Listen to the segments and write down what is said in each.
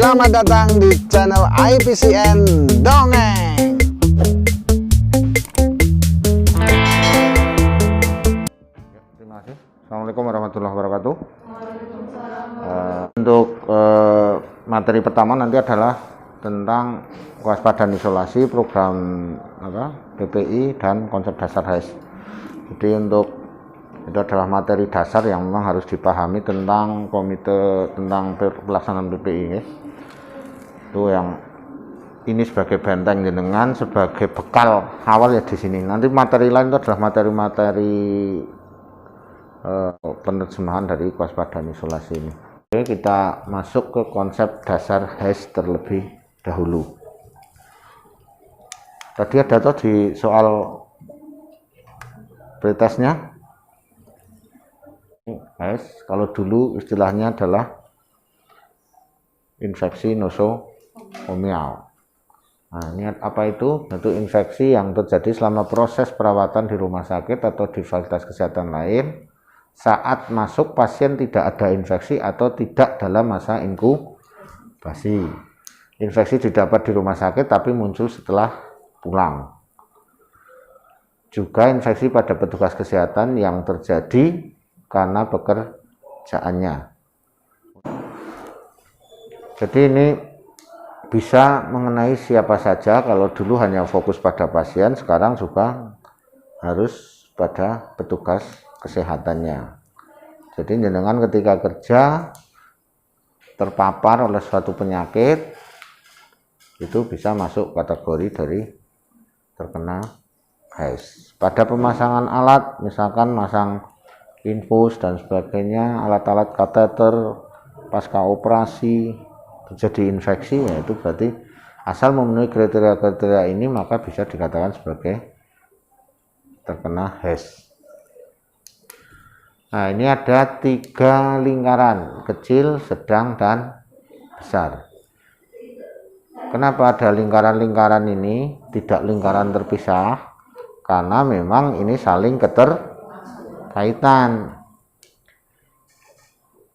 Selamat datang di channel IPCN Dongeng. Terima kasih. Assalamualaikum warahmatullahi wabarakatuh. Untuk materi pertama nanti adalah tentang kewaspadaan isolasi, program PPI dan konsep dasar HES. Jadi itu adalah materi dasar yang memang harus dipahami tentang tentang pelaksanaan PPI. Itu yang ini sebagai benteng jenengan, sebagai bekal awal ya di sini. Nanti materi lain itu adalah materi-materi penerjemahan dari kewaspadaan isolasi ini. Oke, kita masuk ke konsep dasar HES terlebih dahulu. Tadi ada tuh di soal pretestnya HES, kalau dulu istilahnya adalah infeksi nosokomial. Nah, ini apa itu? Itu infeksi yang terjadi selama proses perawatan di rumah sakit atau di fasilitas kesehatan lain. Saat masuk pasien tidak ada infeksi atau tidak dalam masa inkubasi. Infeksi didapat di rumah sakit tapi muncul setelah pulang. Juga infeksi pada petugas kesehatan yang terjadi karena pekerjaannya. Jadi ini bisa mengenai siapa saja. Kalau dulu hanya fokus pada pasien, sekarang juga harus pada petugas kesehatannya. Jadi jenengan ketika kerja terpapar oleh suatu penyakit itu bisa masuk kategori dari terkena HES. Pada pemasangan alat, misalkan masang infus dan sebagainya, alat-alat kateter pasca operasi terjadi infeksi, yaitu berarti asal memenuhi kriteria-kriteria ini maka bisa dikatakan sebagai terkena HES. Nah, ini ada 3 lingkaran, kecil, sedang, dan besar. Kenapa ada lingkaran-lingkaran ini, tidak lingkaran terpisah? Karena memang ini saling keterkaitan.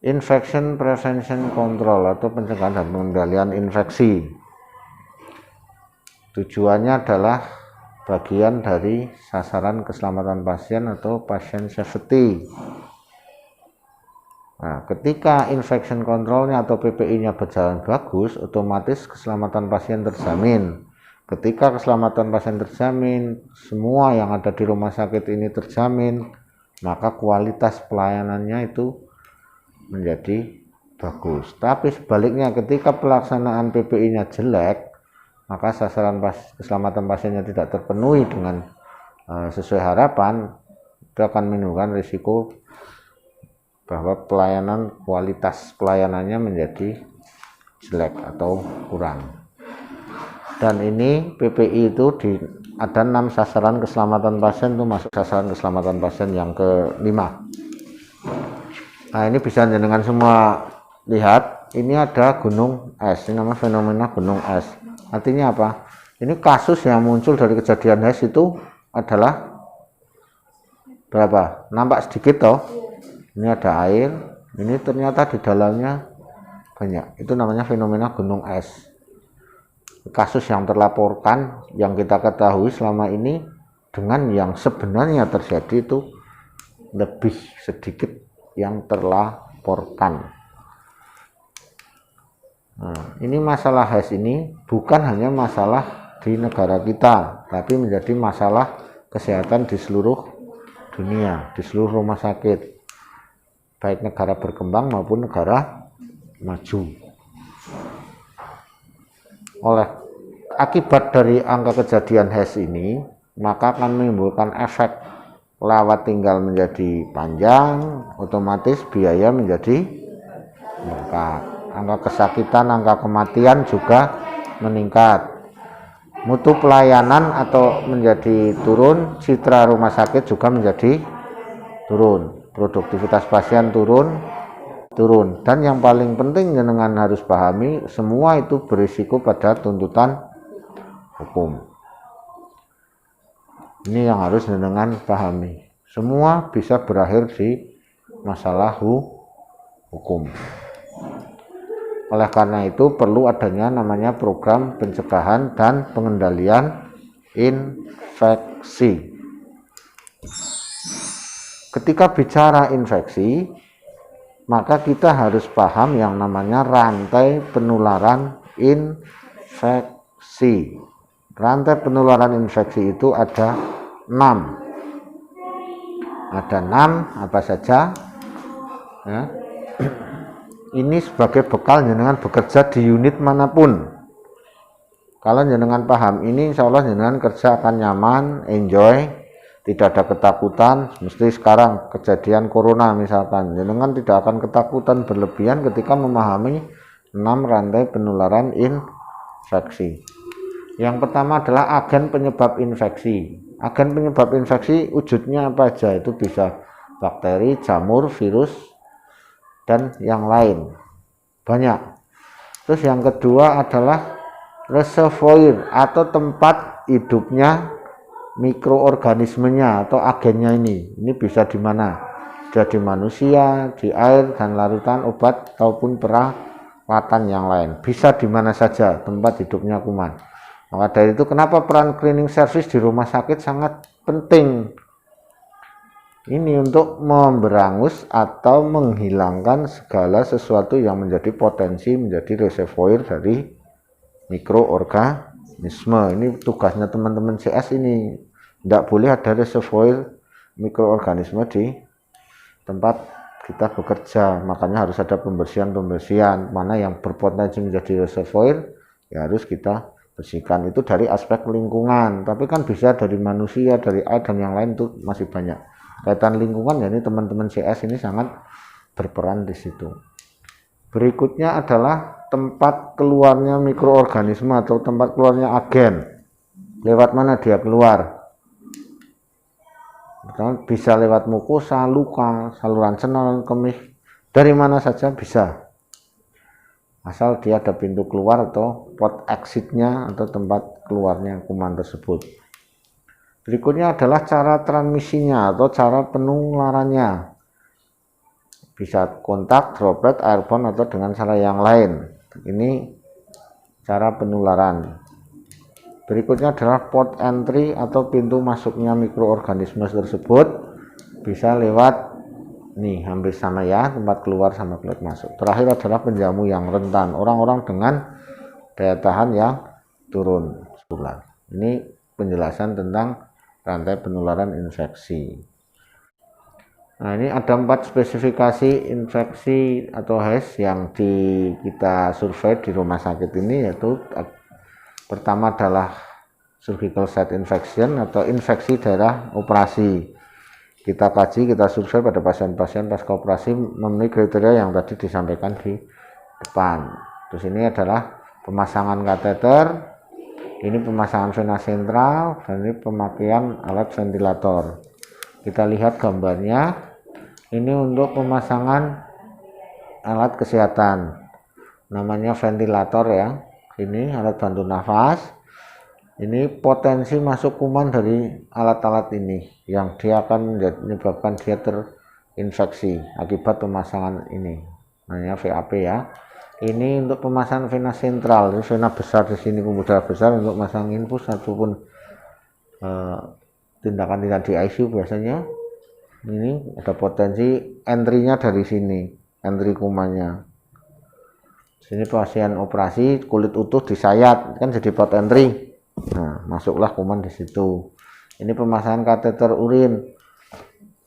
Infection Prevention Control atau pencegahan dan pengendalian infeksi. Tujuannya adalah bagian dari sasaran keselamatan pasien atau patient safety. Nah, ketika infection controlnya atau PPI-nya berjalan bagus, otomatis keselamatan pasien terjamin. Ketika keselamatan pasien terjamin, semua yang ada di rumah sakit ini terjamin, maka kualitas pelayanannya itu menjadi bagus. Tapi sebaliknya, ketika pelaksanaan PPI-nya jelek, maka sasaran keselamatan pasiennya tidak terpenuhi dengan sesuai harapan, itu akan menimbulkan risiko bahwa kualitas pelayanannya menjadi jelek atau kurang. Dan ini PPI itu ada 6 sasaran keselamatan pasien, itu masuk sasaran keselamatan pasien yang ke-5. Nah, ini bisa jenengan semua lihat, ini ada gunung es, ini namanya fenomena gunung es. Artinya apa? Ini kasus yang muncul dari kejadian HES itu adalah berapa? Nampak sedikit toh? Ini ada air, ini ternyata di dalamnya banyak. Itu namanya fenomena gunung es. Kasus yang terlaporkan, yang kita ketahui selama ini dengan yang sebenarnya terjadi itu lebih sedikit yang terlaporkan. Nah, ini masalah HES ini bukan hanya masalah di negara kita, tapi menjadi masalah kesehatan di seluruh dunia, di seluruh rumah sakit, baik negara berkembang maupun negara maju. Oleh akibat dari angka kejadian HES ini, maka akan menimbulkan efek lawat tinggal menjadi panjang, otomatis biaya menjadi meningkat. Angka kesakitan, angka kematian juga meningkat. Mutu pelayanan atau menjadi turun, citra rumah sakit juga menjadi turun. Produktivitas pasien turun. Dan yang paling penting jenengan harus pahami, semua itu berisiko pada tuntutan hukum. Ini yang harus jenengan pahami. Semua bisa berakhir di masalah hukum. Oleh karena itu perlu adanya namanya program pencegahan dan pengendalian infeksi. Ketika bicara infeksi, maka kita harus paham yang namanya rantai penularan infeksi. Rantai penularan infeksi itu ada 6. Ada 6 apa saja? Ya. Ini sebagai bekal jenengan bekerja di unit manapun. Kalau jenengan paham ini, insya Allah jenengan kerja akan nyaman, enjoy, tidak ada ketakutan. Mesti sekarang kejadian corona misalkan, jenengan tidak akan ketakutan berlebihan ketika memahami 6 rantai penularan infeksi. Yang pertama adalah agen penyebab infeksi. Agen penyebab infeksi wujudnya apa aja? Itu bisa bakteri, jamur, virus, dan yang lain. Banyak. Terus yang kedua adalah reservoir atau tempat hidupnya mikroorganismenya atau agennya ini. Ini bisa di mana? Bisa di manusia, di air dan larutan obat ataupun perawatan yang lain. Bisa di mana saja tempat hidupnya kuman. Maka dari itu kenapa peran cleaning service di rumah sakit sangat penting. Ini untuk memberangus atau menghilangkan segala sesuatu yang menjadi potensi menjadi reservoir dari mikroorganisme. Ini tugasnya teman-teman CS ini. Tidak boleh ada reservoir mikroorganisme di tempat kita bekerja. Makanya harus ada pembersihan-pembersihan. Mana yang berpotensi menjadi reservoir, ya harus kita bersihkan. Itu dari aspek lingkungan. Tapi kan bisa dari manusia, dari air dan yang lain itu masih banyak. Kaitan lingkungan, ya ini teman-teman CS ini sangat berperan di situ. Berikutnya adalah tempat keluarnya mikroorganisme atau tempat keluarnya agen. Lewat mana dia keluar? Bisa lewat mukosa, luka, saluran saluran kemih, dari mana saja bisa. Asal dia ada pintu keluar atau port exitnya atau tempat keluarnya kuman tersebut. Berikutnya adalah cara transmisinya atau cara penularannya. Bisa kontak, droplet, airborne atau dengan cara yang lain. Ini cara penularan. Berikutnya adalah port entry atau pintu masuknya mikroorganisme tersebut. Bisa lewat nih, hampir sama ya, tempat keluar sama tempat masuk. Terakhir adalah penjamu yang rentan, orang-orang dengan daya tahan yang turun sebulan. Ini penjelasan tentang rantai penularan infeksi. Nah, ini ada 4 spesifikasi infeksi atau HES yang kita survei di rumah sakit ini, yaitu pertama adalah surgical site infection atau infeksi daerah operasi. Kita kaji, kita survei pada pasien-pasien pasca operasi memenuhi kriteria yang tadi disampaikan di depan. Terus ini adalah pemasangan kateter, ini pemasangan vena sentral, dan ini pemakaian alat ventilator. Kita lihat gambarnya. Ini untuk pemasangan alat kesehatan. Namanya ventilator ya. Ini alat bantu nafas. Ini potensi masuk kuman dari alat-alat ini yang dia akan menyebabkan dia terinfeksi akibat pemasangan ini. Namanya VAP ya. Ini untuk pemasangan vena sentral, ini vena besar di sini, pembuluh besar untuk masang infus ataupun tindakan di ICU biasanya. Ini ada potensi entry-nya dari sini, entry kumannya. Sini pasien operasi kulit utuh disayat, kan jadi port entry. Nah, masuklah kuman di situ. Ini pemasangan kateter urin.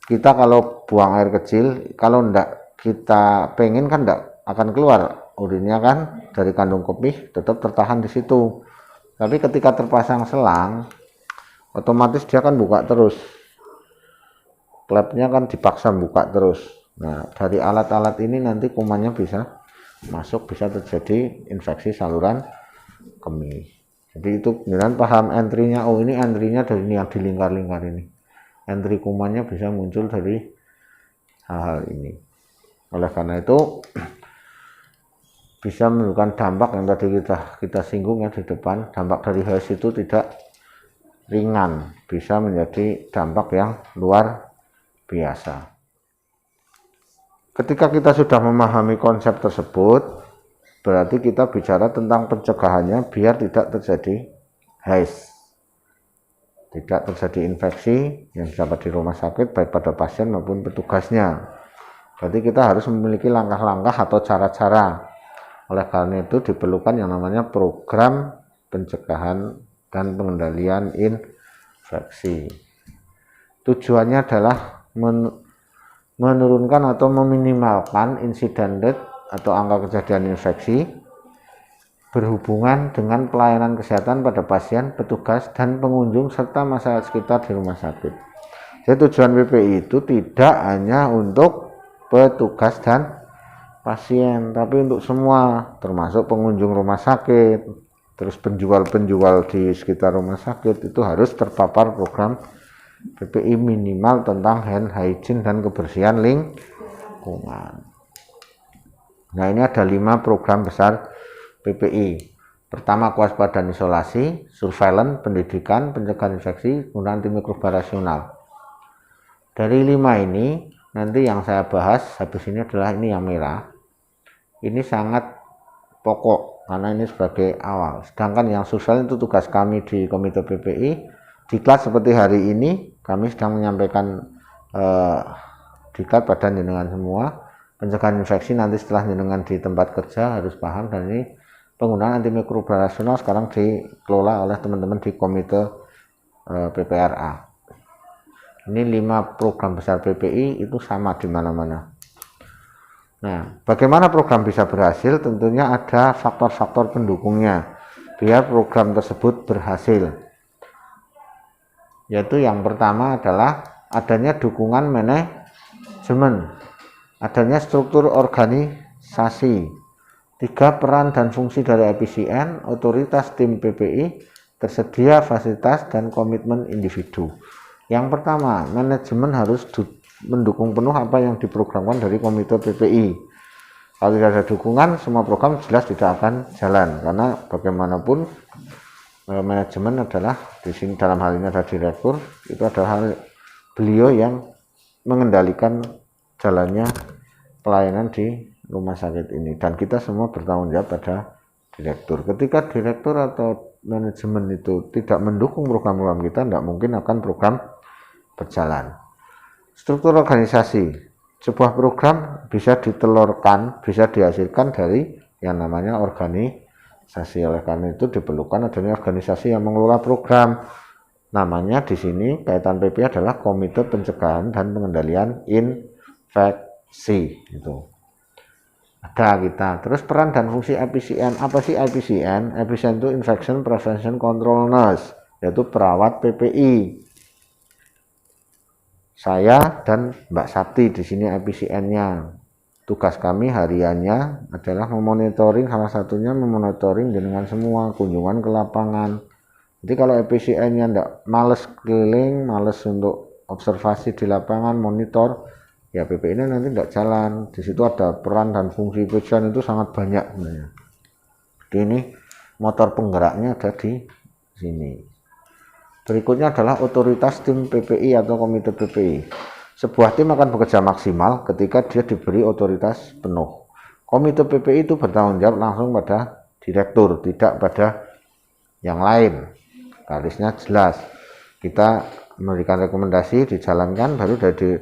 Kita kalau buang air kecil, kalau enggak kita pengen kan enggak akan keluar. Urinnya kan dari kandung kemih tetap tertahan di situ. Tapi ketika terpasang selang, otomatis dia kan buka terus. Klepnya kan dipaksa buka terus. Nah, dari alat-alat ini nanti kumannya bisa masuk, bisa terjadi infeksi saluran kemih. Jadi itu beneran paham entry-nya. Oh, ini entry-nya dari ini yang di lingkar-lingkar ini. Entry kumannya bisa muncul dari hal-hal ini. Oleh karena itu bisa menimbulkan dampak yang tadi kita singgung ya di depan. Dampak dari HES itu tidak ringan, bisa menjadi dampak yang luar biasa. Ketika kita sudah memahami konsep tersebut, berarti kita bicara tentang pencegahannya biar tidak terjadi HAIS, tidak terjadi infeksi yang dapat di rumah sakit baik pada pasien maupun petugasnya. Berarti kita harus memiliki langkah-langkah atau cara-cara. Oleh karena itu diperlukan yang namanya program pencegahan dan pengendalian infeksi. Tujuannya adalah menurunkan atau meminimalkan insiden rate atau angka kejadian infeksi berhubungan dengan pelayanan kesehatan pada pasien, petugas, dan pengunjung serta masyarakat sekitar di rumah sakit. Jadi tujuan PPI itu tidak hanya untuk petugas dan pasien, tapi untuk semua, termasuk pengunjung rumah sakit, terus penjual-penjual di sekitar rumah sakit itu harus terpapar program PPI minimal tentang hand hygiene dan kebersihan lingkungan. Nah, ini ada 5 program besar PPI. Pertama, kewaspadaan isolasi, surveillance, pendidikan, pencegahan infeksi, penggunaan antimikroba rasional. Dari 5 ini, nanti yang saya bahas habis ini adalah ini yang merah. Ini sangat pokok karena ini sebagai awal. Sedangkan yang surveillance itu tugas kami di Komite PPI. Di kelas seperti hari ini kami sedang menyampaikan diklat pada jenengan semua. Pencegahan infeksi nanti setelah jenengan di tempat kerja harus paham, dan ini penggunaan antimikroba rasional sekarang dikelola oleh teman-teman di Komite PPRA. Ini 5 program besar PPI itu sama di mana-mana. Nah, bagaimana program bisa berhasil? Tentunya ada faktor-faktor pendukungnya biar program tersebut berhasil. Yaitu yang pertama adalah adanya dukungan manajemen, adanya struktur organisasi, 3 peran dan fungsi dari IPCN, otoritas tim PPI, tersedia fasilitas dan komitmen individu. Yang pertama, manajemen harus mendukung penuh apa yang diprogramkan dari Komite PPI. Kalau tidak ada dukungan, semua program jelas tidak akan jalan, karena bagaimanapun manajemen adalah di sini, dalam hal ini ada direktur, itu adalah beliau yang mengendalikan jalannya pelayanan di rumah sakit ini, dan kita semua bertanggung jawab pada direktur. Ketika direktur atau manajemen itu tidak mendukung program-program kita, tidak mungkin akan program berjalan. Struktur organisasi, sebuah program bisa ditelurkan, bisa dihasilkan dari yang namanya organisasi. Oleh karena itu diperlukan adanya organisasi yang mengelola program. Namanya di sini kaitan PP adalah Komite Pencegahan dan Pengendalian Infeksi. Itu ada kita. Terus peran dan fungsi IPCN. Apa sih IPCN? IPCN itu Infection Prevention Control Nurse, yaitu perawat PPI. Saya dan Mbak Sakti di sini IPCN-nya. Tugas kami hariannya adalah memonitoring, salah satunya memonitoring dengan semua kunjungan ke lapangan. Jadi kalau IPCN-nya enggak, males keliling, males untuk observasi di lapangan, monitor, ya PPI ini nanti enggak jalan. Di situ ada peran dan fungsi IPCN itu sangat banyak sebenarnya. Jadi ini motor penggeraknya ada di sini. Berikutnya adalah otoritas tim PPI atau Komite PPI. Sebuah tim akan bekerja maksimal ketika dia diberi otoritas penuh. Komite PPI itu bertanggung jawab langsung pada direktur, tidak pada yang lain. Garisnya jelas. Kita memberikan rekomendasi, dijalankan, baru dari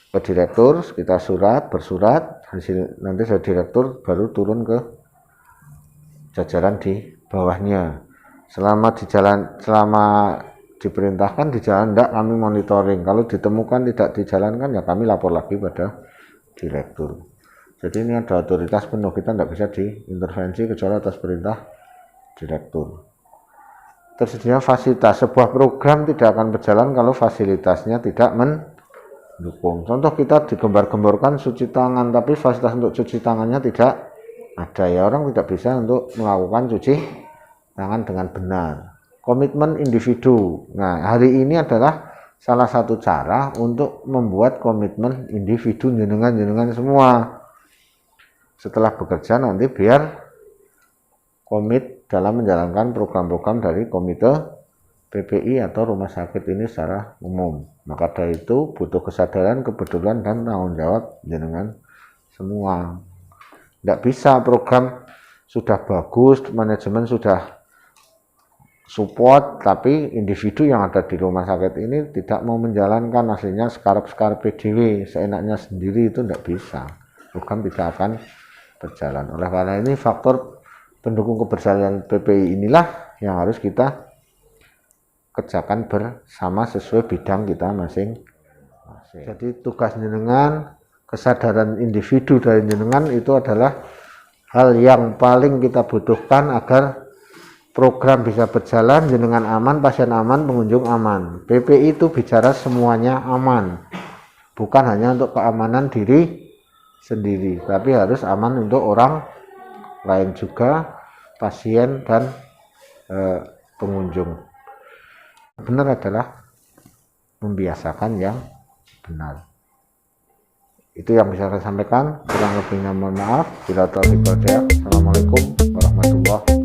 ke direktur, kita bersurat, hasil nanti dari direktur baru turun ke jajaran di bawahnya. Selama diperintahkan di jalan, tidak kami monitoring. Kalau ditemukan tidak dijalankan, ya kami lapor lagi pada direktur. Jadi ini ada otoritas penuh, kita tidak bisa diintervensi kecuali atas perintah direktur. Tersedia fasilitas. Sebuah program tidak akan berjalan kalau fasilitasnya tidak mendukung. Contoh, kita digembar-gemborkan cuci tangan, tapi fasilitas untuk cuci tangannya tidak ada, ya orang tidak bisa untuk melakukan cuci tangan dengan benar. Komitmen individu. Nah, hari ini adalah salah satu cara untuk membuat komitmen individu jenengan semua. Setelah bekerja nanti biar komit dalam menjalankan program-program dari Komite PPI atau rumah sakit ini secara umum. Maka dari itu butuh kesadaran, kepedulian, dan tanggung jawab jenengan semua. Tidak bisa program sudah bagus, manajemen sudah support, tapi individu yang ada di rumah sakit ini tidak mau menjalankan, aslinya sekarang PDW seenaknya sendiri, itu tidak bisa, program tidak akan berjalan. Oleh karena ini faktor pendukung keberjalanan PPI inilah yang harus kita kerjakan bersama sesuai bidang kita masing-masing. Jadi tugas jenengan, kesadaran individu dari jenengan itu adalah hal yang paling kita butuhkan agar program bisa berjalan, jenengan aman, pasien aman, pengunjung aman. PPI itu bicara semuanya aman, bukan hanya untuk keamanan diri sendiri, tapi harus aman untuk orang lain juga, pasien dan pengunjung. Benar adalah membiasakan yang benar. Itu yang bisa saya sampaikan. Kurang lebihnya mohon maaf. Bila taufik wal hidayah. Assalamualaikum warahmatullahi wabarakatuh.